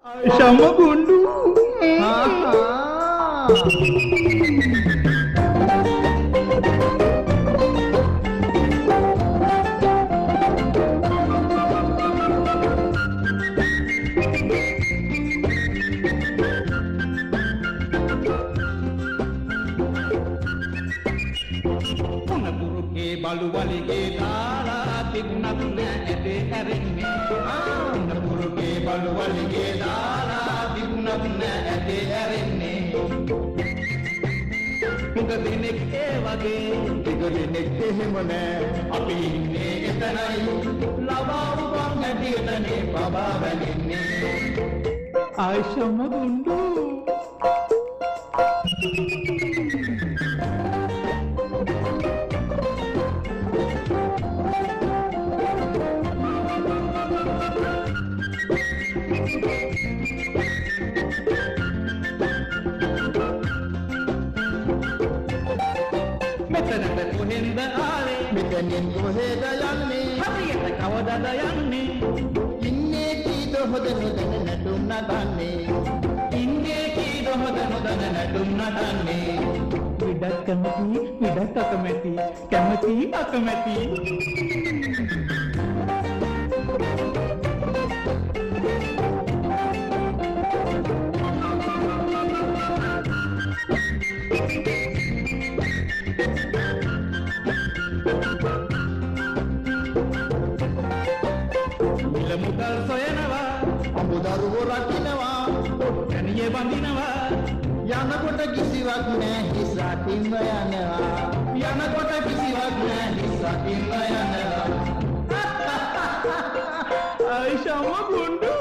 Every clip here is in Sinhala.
sama gundu. Balu wali ke dala tiguna tunne ede erinne unna puruke balu wali ke dala tiguna tunne ede erinne muga dinek e wage tigo dinek ehemone api inne etanai labaru bang adiyatane baba walinne Aisha magundu මෙතනට කොහෙන්ද ආවේ මෙතනින් කොහෙද යන්නේ හරියට කවදද යන්නේ ඉන්නේ කීද හොද නොදැන නැටුම් නටන්නේ ඉන්නේ කීද හොද නොදැන නැටුම් නටන්නේ විඩක් කැමති විඩක් අකමැති කැමති අකමැති මුදල් සොයනවා අමුදරුවෝ රකින්නවා ඔට්ටනියේ බඳිනවා යනකොට කිසිවක් නැහැ හිස් රටින්ම යනවා යනකොට කිසිවක් නැහැ හිස් රටින්ම යනවා ආයිෂාම ගුඬු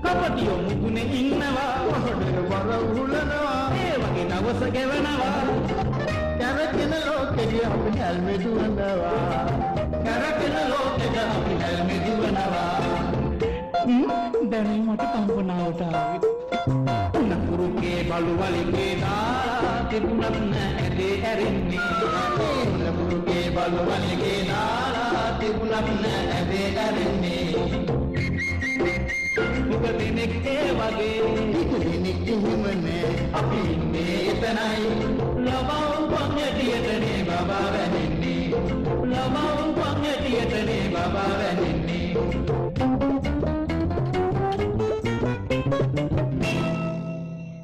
කපටියෝ මුකුනේ ඉන්නවා කොහොමද වර උහුලනවා ඒ වගේ දවස ගෙවනවා කැරකෙන ලෝකෙදී අපි හැල්මේ දුවනවා කැරකෙන ලෝකෙදී අපි හැල්මේ දුවනවා දැන් මට කම්පනාවට ආවේ උණපුරුකේ බලු වලිගේ දාලා තිබුණත් නැදේ ඇරින්නේ උණපුරුකේ බලු වලිගේ දාලා තිබුණත් නැදේ ඇරින්නේ මුග දිනෙක ඒ වගේ දිනෙක හිමනේ අපි ඉන්නේ එතනයි ලබව පංගටියටනේ බබා වැනින්නේ ලබව පංගටියටනේ බබා වැනින්නේ